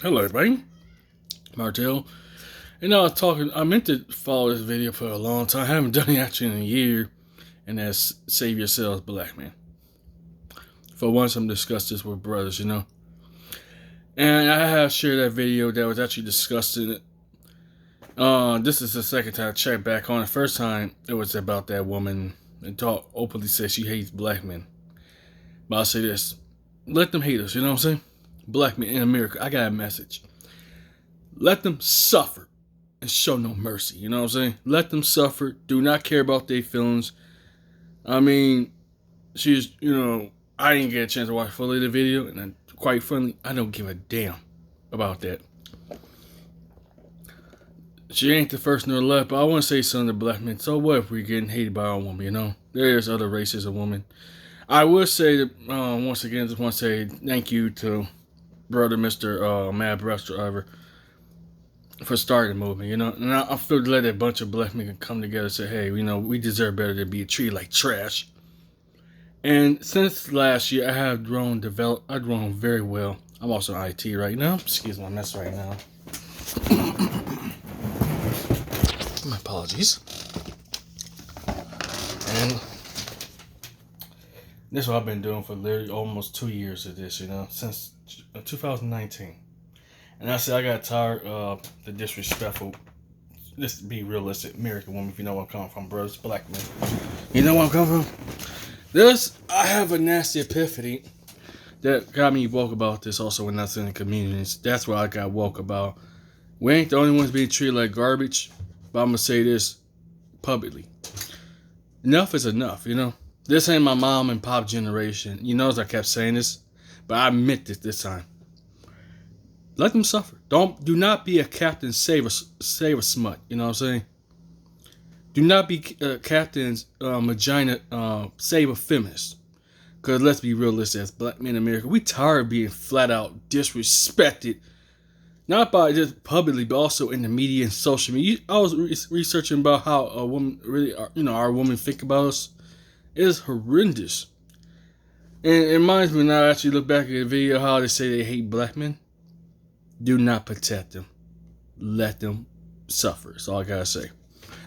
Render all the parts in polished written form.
Hello, everybody. Martel. And I meant to follow this video for a long time. I haven't done it actually in a year. And that's Save Yourselves, Black Man. For once, I'm discussing this with brothers. And I have shared that video that was actually discussing it. This is the second time I checked back on it. First time, it was about that woman and openly said she hates black men. But I'll say this. Let them hate us, you know what I'm saying? Black men in America, I got a message. Let them suffer and show no mercy. You know what I'm saying? Let them suffer. Do not care about their feelings. I mean, I didn't get a chance to watch fully the video, and quite frankly, I don't give a damn about that. She ain't the first nor left, but I want to say something to black men. So what if we're getting hated by our woman, There's other races of women. I will say that, once again, just want to say thank you to brother Mr. Mad Breast Driver for starting the movement, And I feel glad that a bunch of black men can come together and say, hey, we deserve better than be treated like trash. And since last year, I've grown very well. I'm also in IT right now. Excuse my mess right now. My apologies. And this is what I've been doing for literally almost 2 years of this, since 2019. And I said I got tired of the disrespectful, let's be realistic, American woman, if you know where I'm coming from, brothers, black men. You know where I'm coming from? I have a nasty epiphany that got me woke about this also when I was in the communities. That's what I got woke about. We ain't the only ones being treated like garbage, but I'm going to say this publicly. Enough is enough, This ain't my mom and pop generation. As I kept saying this, but I meant it this time. Let them suffer. Do not be a captain save a smut. You know what I'm saying? Do not be a captain's vagina save a feminist. Because let's be realistic, as black men in America, we tired of being flat out disrespected. Not by just publicly, but also in the media and social media. I was researching about how a woman really, our women think about us. It is horrendous. And it reminds me when I actually look back at the video how they say they hate black men. Do not protect them. Let them suffer. That's all I gotta say.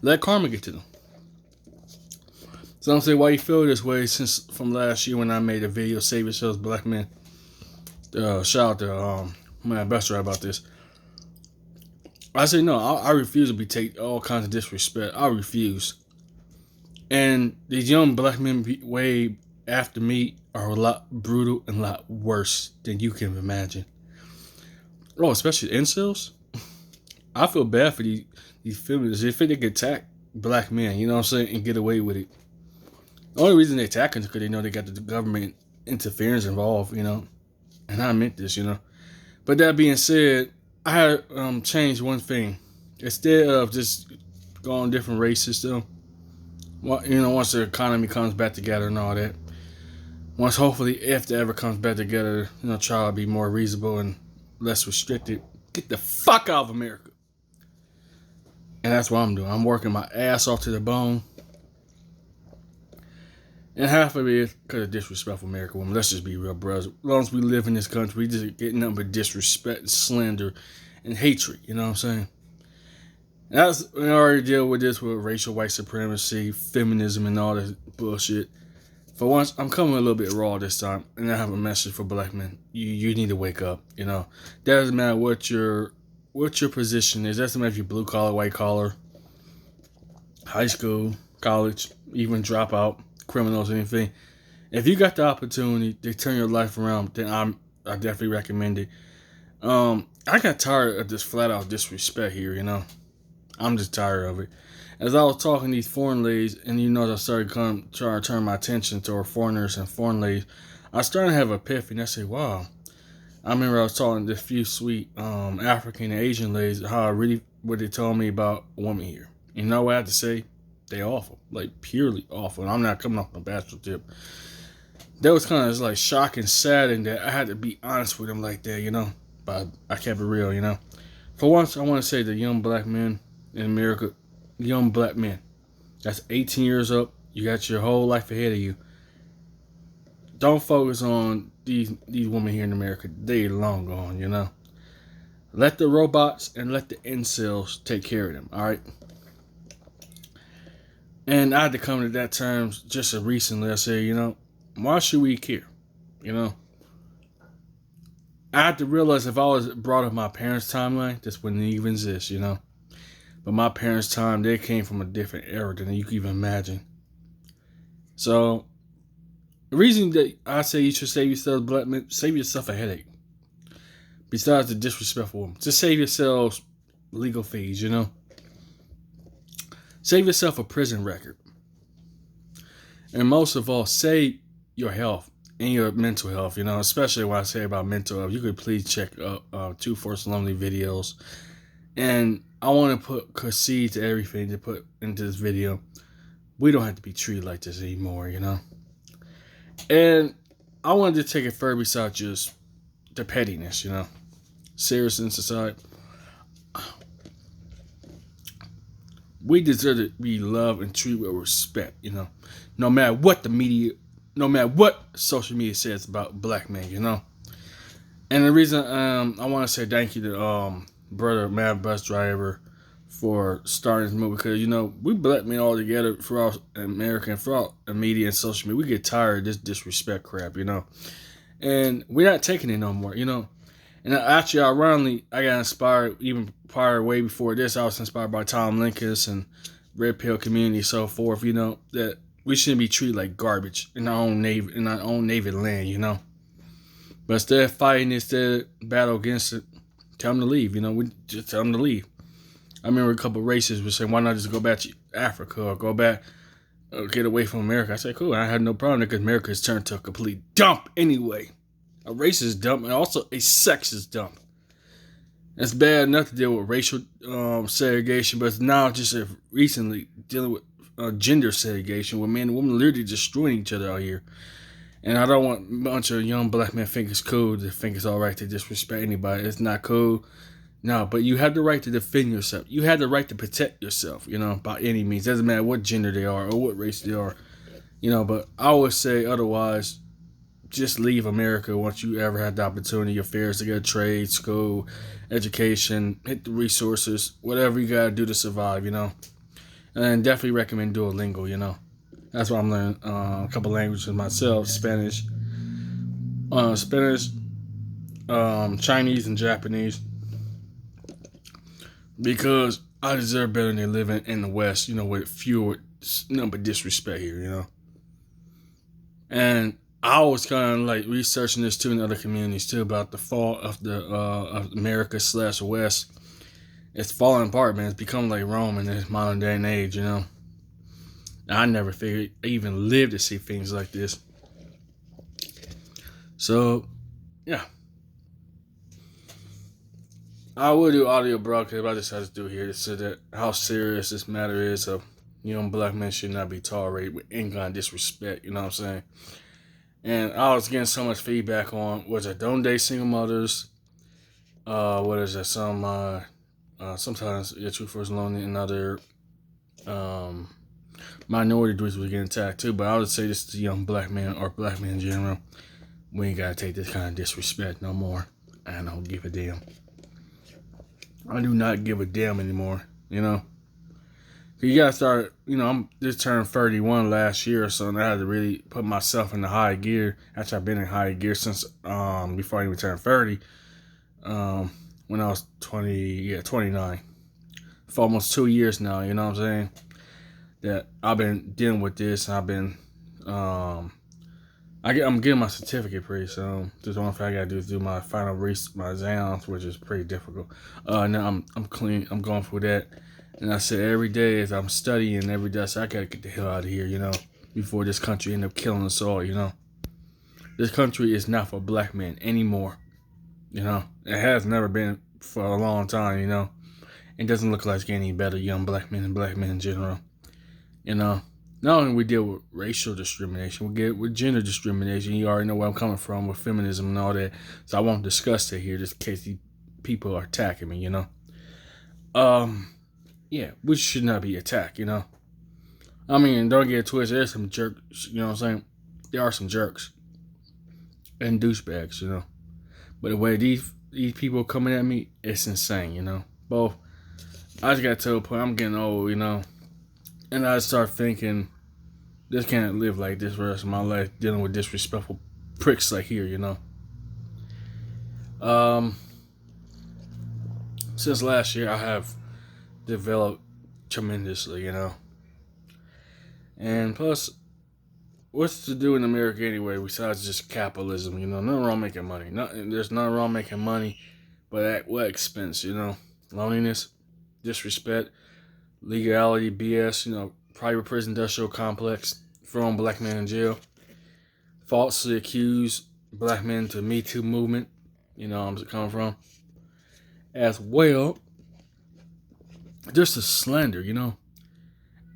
Let karma get to them. So I'm saying why you feel this way since from last year when I made a video, Save Yourselves, Black Men. Shout out to my best right about this. I say no, I refuse to be take all kinds of disrespect. I refuse. And these young black men way after me are a lot brutal and a lot worse than you can imagine. Oh, especially incels. I feel bad for these feminists. They think they can attack black men, you know what I'm saying, and get away with it. The only reason they attack them is because they know they got the government interference involved, And I meant this, But that being said, I had changed one thing. Instead of just going different races, though, once the economy comes back together and all that, once hopefully if it ever comes back together, try to be more reasonable and less restricted, get the fuck out of America. And that's what I'm doing. I'm working my ass off to the bone. And half of it is because of disrespectful American women. Let's just be real, brothers. As long as we live in this country, we just get nothing but disrespect, slander, and hatred. You know what I'm saying? And we already deal with this with racial white supremacy, feminism, and all this bullshit. For once, I'm coming a little bit raw this time, and I have a message for black men. You need to wake up. That doesn't matter what your position is. Doesn't matter if you're blue collar, white collar, high school, college, even dropout, criminals, anything. If you got the opportunity to turn your life around, then I definitely recommend it. I got tired of this flat out disrespect here. I'm just tired of it. As I was talking to these foreign ladies, and as I started trying to turn my attention to our foreigners and foreign ladies, I started to have an epiphany. I said, wow. I remember I was talking to a few sweet African and Asian ladies, what they told me about women here. You know what I have to say? They awful. Like, purely awful. And I'm not coming off my bachelor tip. That was kind of like shocking, saddening that I had to be honest with them like that, But I kept it real, For once, I want to say the young black men in America, young black men, that's 18 years up, you got your whole life ahead of you. Don't focus on these women here in America. They long gone, Let the robots and let the incels take care of them. All right. And I had to come to that terms just recently. I said, why should we care? You know, I had to realize if I was brought up my parents' timeline, this wouldn't even exist. But my parents' time, they came from a different era than you can even imagine. So the reason that I say you should save yourself, black men, save yourself a headache. Besides the disrespectful woman, just save yourselves legal fees. Save yourself a prison record. And most of all, save your health and your mental health. Especially when I say about mental health, you could please check out 2 Force Lonely videos. And I want to concede to everything to put into this video. We don't have to be treated like this anymore, And I wanted to take it further besides just the pettiness, Serious in society. We deserve to be loved and treated with respect, No matter what the media, no matter what social media says about black men, And the reason I want to say thank you to brother Mad Bus Driver for starting this movie, because we black men all together throughout America and throughout the media and social media, we get tired of this disrespect crap, and we're not taking it no more, And actually, ironically, I got inspired even prior, way before this. I was inspired by Tom Lincoln and Red Pill community and so forth. That we shouldn't be treated like garbage in our own Navy land. But instead of fighting, instead of battle against it, tell them to leave. We just tell them to leave. I remember a couple of racists were saying, "Why not just go back to Africa or go back, get away from America?" I said, "Cool." I had no problem because America has turned to a complete dump anyway. A racist dump and also a sexist dump. It's bad enough to deal with racial segregation, but it's now just recently dealing with gender segregation, where men and women literally destroying each other out here. And I don't want a bunch of young black men think it's cool to think it's all right to disrespect anybody. It's not cool. No, but you have the right to defend yourself. You have the right to protect yourself, by any means. Doesn't matter what gender they are or what race they are, But I would say otherwise, just leave America once you ever had the opportunity, affairs to get a trade, school, education, hit the resources, whatever you gotta do to survive, And definitely recommend Duolingo, That's why I'm learning a couple languages myself: Spanish, Chinese, and Japanese, because I deserve better than living in the West, with fewer but disrespect here, And I was kind of like researching this too in other communities too about the fall of the of America / West. It's falling apart, man. It's become like Rome in this modern day and age, And I never figured I even lived to see things like this. So, yeah. I will do audio broadcast, but I decided to do here to say that how serious this matter is of black men should not be tolerated with any kind of disrespect, you know what I'm saying? And I was getting so much feedback on, don't date single mothers, what is that, sometimes Truth is Lonely and other minority groups were getting attacked too, but I would say this to young black men or black men in general, we ain't gotta take this kind of disrespect no more. I don't give a damn. I do not give a damn anymore, You gotta start, I'm just turned 31 last year or so, and I had to really put myself in the high gear. Actually, I've been in high gear since before I even turned 30. When I was 29. For almost 2 years now, you know what I'm saying? That I've been dealing with this, and I've been, I'm getting my certificate pretty soon. Just the only thing I gotta do is do my final my exams, which is pretty difficult. Now I'm clean. I'm going through that. And I said every day as I'm studying, every day I said I gotta get the hell out of here, before this country end up killing us all, This country is not for black men anymore, It has never been for a long time, It doesn't look like it's getting any better, young black men and black men in general, Not only we deal with racial discrimination, we get with gender discrimination. You already know where I'm coming from with feminism and all that, so I won't discuss that here just in case these people are attacking me, Yeah, we should not be attacked, I mean, don't get it twisted. There's some jerks, you know what I'm saying? There are some jerks and douchebags, But the way these these people coming at me, it's insane, you know. Both, I just got to a point, I'm getting old, you know, and I start thinking, this can't live like this for the rest of my life, dealing with disrespectful pricks like here, you know. Since last year, I have developed tremendously, you know. And plus, what's to do in America anyway besides just capitalism, you know? Nothing wrong making money. There's nothing wrong making money, but at what expense, you know? Loneliness, disrespect, legality, BS, you know, private prison industrial complex, throwing black men in jail, falsely accused black men to Me Too movement, you know where I'm coming from, as well, just a slander, you know?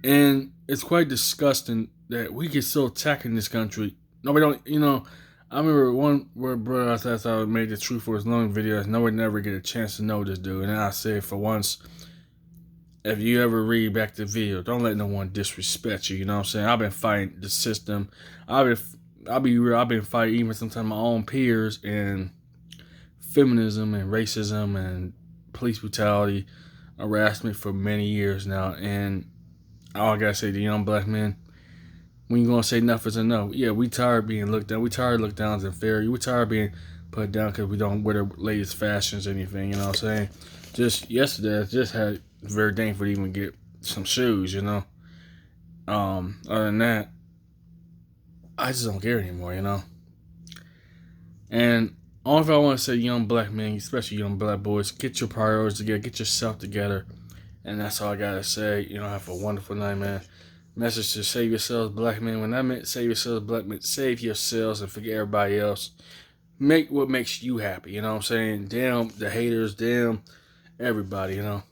And it's quite disgusting that we get so attacked in this country. Nobody don't, you know, I remember one where brother I thought I made the Truth for His Long videos. Nobody never get a chance to know this dude. And I say for once, if you ever read back the video, don't let no one disrespect you. You know what I'm saying? I've been fighting the system. I'll be real. I've been fighting even sometimes my own peers and feminism and racism and police brutality, harassment for many years now. And all I gotta say to young black men, when you gonna say enough is enough? Yeah, we tired of being looked down. We tired of look downs and failure. We tired of being put down because we don't wear the latest fashions or anything. You know what I'm saying? Just yesterday, I just had very thankful to even get some shoes. You know. Other than that, I just don't care anymore. You know. And all I want to say, young black men, especially young black boys, get your priorities together, get yourself together. And that's all I gotta say. You know, have a wonderful night, man. Message to save yourselves, black men. When I meant save yourselves, black men, save yourselves and forget everybody else. Make what makes you happy. You know what I'm saying? Damn the haters, damn everybody, you know.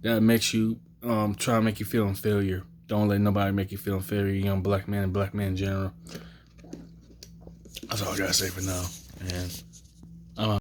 That makes you try to make you feel inferior. Don't let nobody make you feel inferior, young black men and black men in general. That's all I gotta say for now. And